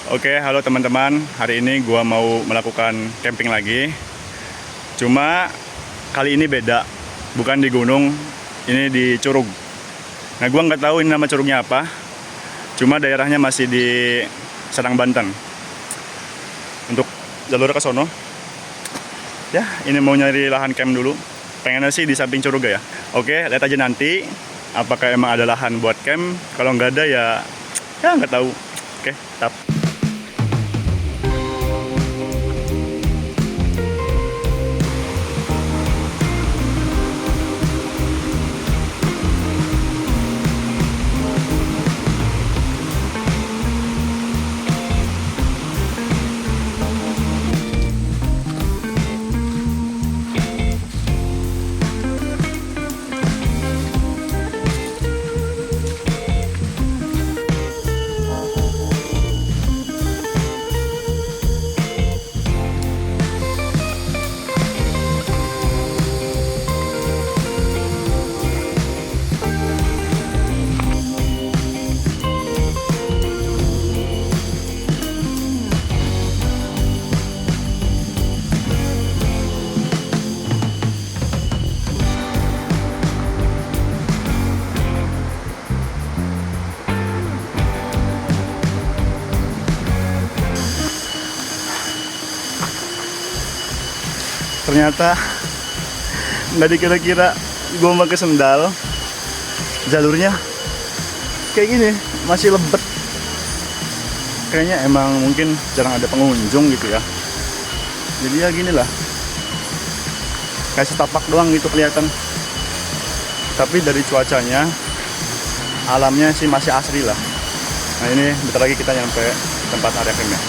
Oke, halo teman-teman. Hari ini gua mau melakukan camping lagi. Cuma kali ini beda. Bukan di gunung, ini di Curug. Nah, gua nggak tahu ini nama curugnya apa. Cuma daerahnya masih di Serang, Banten. Untuk jalur ke sono. Ya, ini mau nyari lahan camp dulu. Pengennya sih di samping curug ya. Oke, lihat aja nanti apakah emang ada lahan buat camp. Kalau nggak ada ya nggak tahu. Oke, tap. Ternyata nggak dikira-kira gue pakai sendal, jalurnya kayak gini, masih lebet. Kayaknya emang mungkin jarang ada pengunjung gitu ya. Jadi ya gini lah, kayak setapak doang gitu kelihatan. Tapi dari cuacanya, alamnya sih masih asri lah. Nah ini bentar lagi kita nyampe tempat area campnya.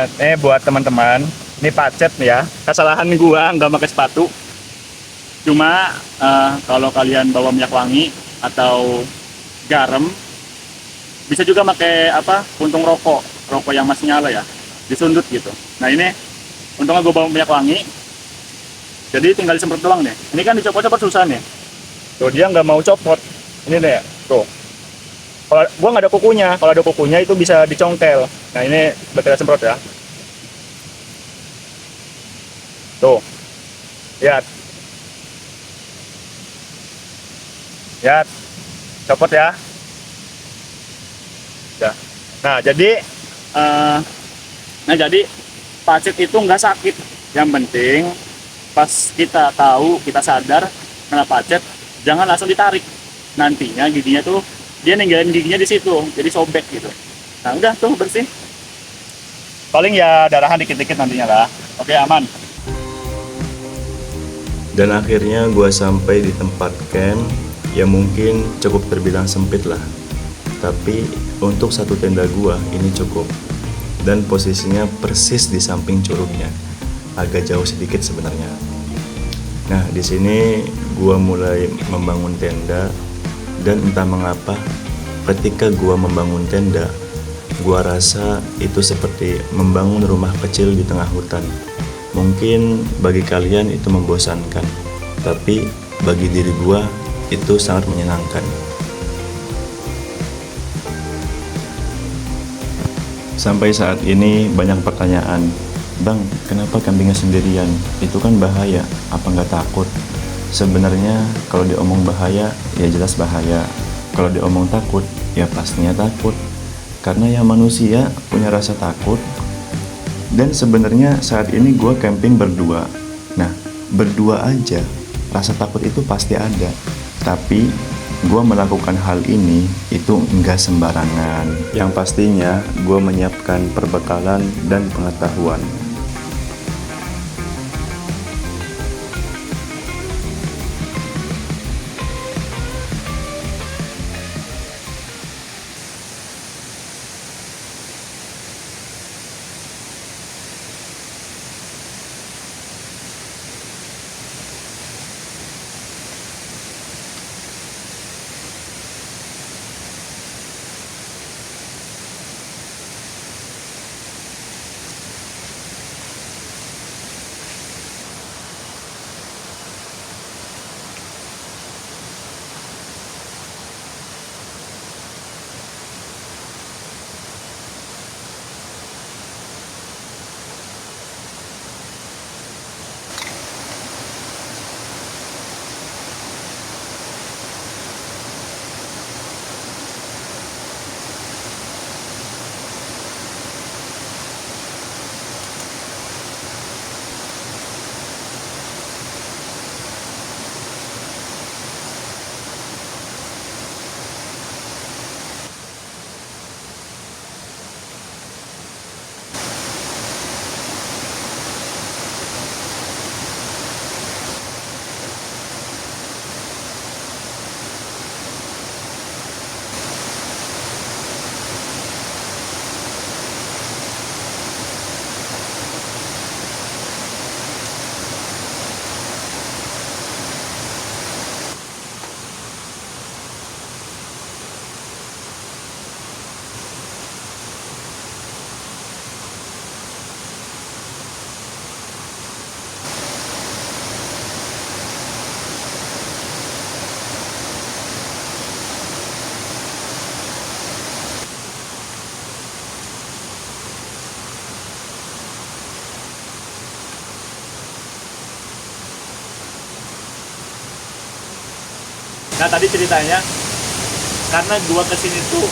Ini buat teman-teman, ini pacet ya. Kesalahan gua nggak pakai sepatu. Cuma kalau kalian bawa minyak wangi atau garam, bisa juga pakai puntung rokok yang masih nyala ya, disundut gitu. Nah ini untungnya gue bawa minyak wangi, jadi tinggal disemprot doang nih. Ini kan dicopot-copot susah nih. Tuh dia nggak mau copot. Ini deh, tuh. Kalau gua nggak ada kukunya, kalau ada kukunya itu bisa dicongkel. Nah ini kita semprot ya. Tuh, lihat, lihat, copot ya. Ya. Nah jadi pacet itu nggak sakit. Yang penting pas kita tahu, kita sadar kena pacet, jangan langsung ditarik. Nantinya giginya tuh dia ninggalin giginya di situ, jadi sobek gitu. Nah udah tuh bersih. Paling ya darahan dikit-dikit nantinya lah. Oke, aman. Dan akhirnya gue sampai di tempat camp yang mungkin cukup terbilang sempit lah. Tapi untuk satu tenda gue ini cukup. Dan posisinya persis di samping curugnya. Agak jauh sedikit sebenarnya. Nah di sini gue mulai membangun tenda. Dan entah mengapa ketika gue membangun tenda, gue rasa itu seperti membangun rumah kecil di tengah hutan. Mungkin bagi kalian itu membosankan, tapi bagi diri gua itu sangat menyenangkan. Sampai saat ini banyak pertanyaan, Bang, kenapa kambingnya sendirian? Itu kan bahaya, apa nggak takut? Sebenarnya kalau diomong bahaya, ya jelas bahaya. Kalau diomong takut, ya pastinya takut. Karena ya manusia punya rasa takut. Dan sebenarnya saat ini gue camping berdua. Nah, berdua aja rasa takut itu pasti ada. Tapi gue melakukan hal ini itu enggak sembarangan. Yang pastinya gue menyiapkan perbekalan dan pengetahuan. Nah tadi ceritanya, karena gua kesini tuh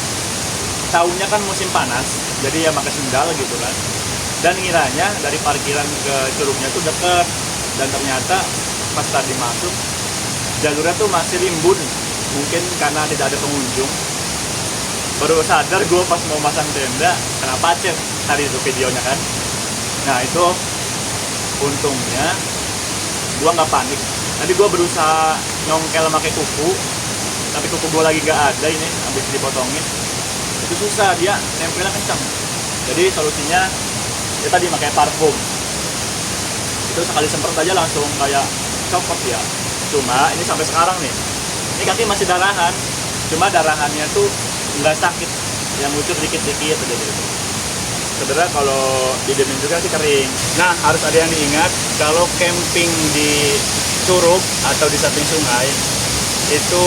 tahunnya kan musim panas, jadi ya pakai sendal gitu kan. Dan ngiranya dari parkiran ke curugnya tuh deket, dan ternyata pas tadi masuk jalurnya tuh masih rimbun, mungkin karena tidak ada pengunjung. Baru sadar gue pas mau masang tenda kena pacet tadi itu videonya kan. Nah itu untungnya gue nggak panik. Tadi gue berusaha nyongkel pakai kuku, tapi kuku gue lagi gak ada ini, habis dipotongin. Itu susah, dia nempelnya kencang. Jadi solusinya ya tadi pakai parfum. Itu sekali semprot aja langsung kayak copot ya. Cuma ini sampai sekarang nih, ini kaki masih darahan, cuma darahannya tuh nggak sakit, yang ngucur dikit-dikit aja gitu. Sebenarnya kalau didemin juga sih kering. Nah harus ada yang diingat, kalau camping di curug atau di samping sungai itu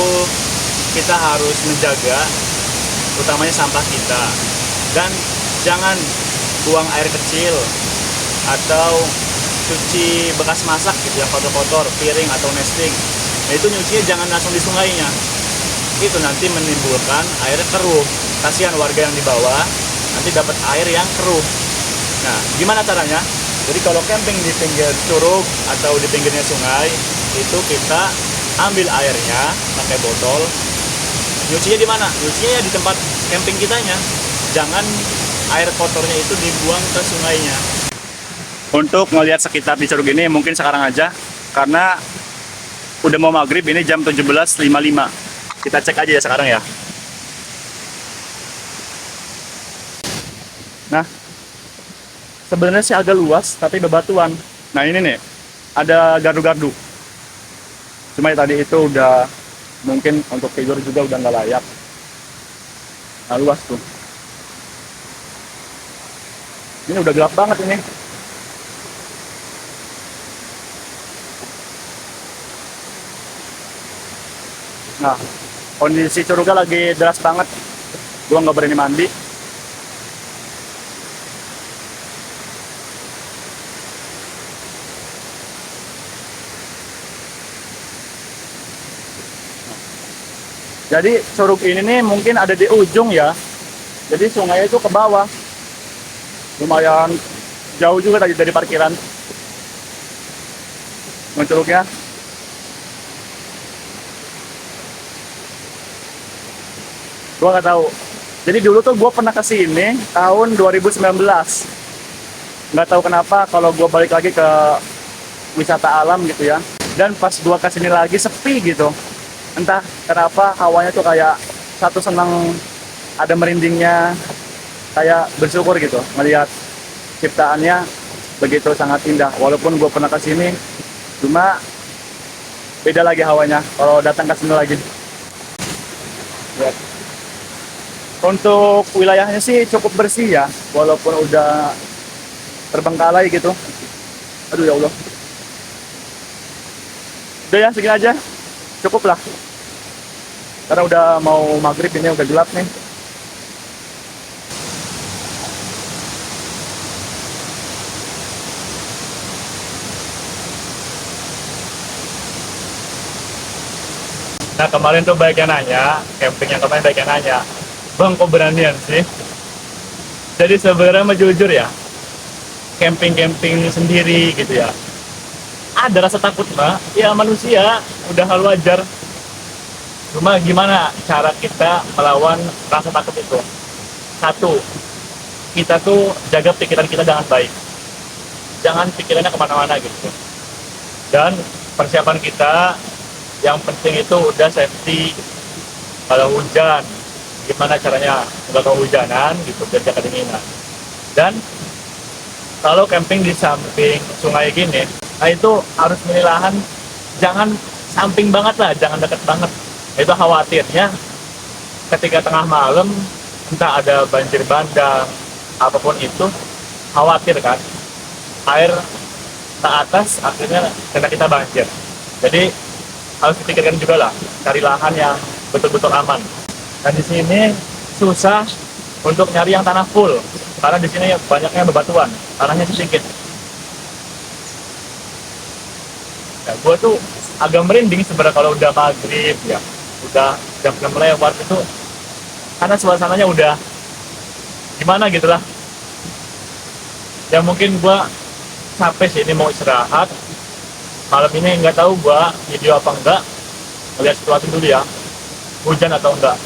kita harus menjaga utamanya sampah kita, dan jangan buang air kecil atau cuci bekas masak gitu yang kotor-kotor, piring atau nesting. Nah itu nyucinya jangan langsung di sungainya, itu nanti menimbulkan air keruh. Kasihan warga yang di bawah nanti dapat air yang keruh. Nah gimana caranya? Jadi kalau camping di pinggir curug atau di pinggirnya sungai, itu kita ambil airnya pakai botol. Nyucinya di mana? Nyucinya ya di tempat camping kitanya. Jangan air kotornya itu dibuang ke sungainya. Untuk melihat sekitar di curug ini mungkin sekarang aja, karena udah mau maghrib, ini jam 17.55. Kita cek aja ya sekarang ya. Nah, sebenarnya sih agak luas, tapi bebatuan. Nah ini nih, ada gardu-gardu. Cuma ya tadi itu udah, mungkin untuk tidur juga udah nggak layak. Nah luas tuh. Ini udah gelap banget ini. Nah, kondisi curugnya lagi deras banget. Gua nggak berani mandi. Jadi curug ini nih mungkin ada di ujung ya. Jadi sungai itu ke bawah. Lumayan jauh juga tadi dari parkiran. Curugnya. Gua nggak tahu. Jadi dulu tuh gua pernah kesini tahun 2019. Nggak tahu kenapa kalau gua balik lagi ke wisata alam gitu ya. Dan pas gua kesini lagi sepi gitu. Entah kenapa hawanya tuh kayak satu senang, ada merindingnya, kayak bersyukur gitu melihat ciptaannya begitu sangat indah. Walaupun gue pernah kesini, cuma beda lagi hawanya kalau datang ke sini lagi. Lihat. Untuk wilayahnya sih cukup bersih ya, walaupun udah terbengkalai gitu. Aduh ya Allah. Udah ya segini aja. Cukup lah, karena udah mau maghrib, ini udah gelap nih. Nah kemarin tuh banyak yang nanya, camping yang kemarin banyak yang nanya, bang kok beranian sih? Jadi sebenarnya mah jujur ya, camping-camping sendiri gitu ya, ada rasa takut mah, ya manusia, udah hal wajar. Cuma gimana cara kita melawan rasa takut itu? Satu, kita tuh jaga pikiran kita dengan baik. Jangan pikirannya kemana-mana gitu. Dan persiapan kita, yang penting itu udah safety. Kalau hujan, gimana caranya nggak kehujanan gitu, biar jangan kedinginan. Dan kalau camping di samping sungai gini, nah itu harus milih lahan, jangan samping banget lah, jangan deket banget. Itu khawatirnya ketika tengah malam, entah ada banjir bandang, apapun itu, khawatir kan, air ke atas akhirnya kena kita banjir. Jadi harus dipikirkan juga lah, cari lahan yang betul-betul aman. Dan di sini susah untuk nyari yang tanah full, karena di sini banyaknya bebatuan, tanahnya sedikit. Ya, gue tuh agak merinding sebenarnya kalau udah maghrib ya. udah jam 6 lewat itu, karena suasananya udah gimana gitu lah ya. Mungkin gua capek sih, ini mau istirahat malam ini. Nggak tahu gua video apa enggak, lihat situasi dulu ya, hujan atau enggak.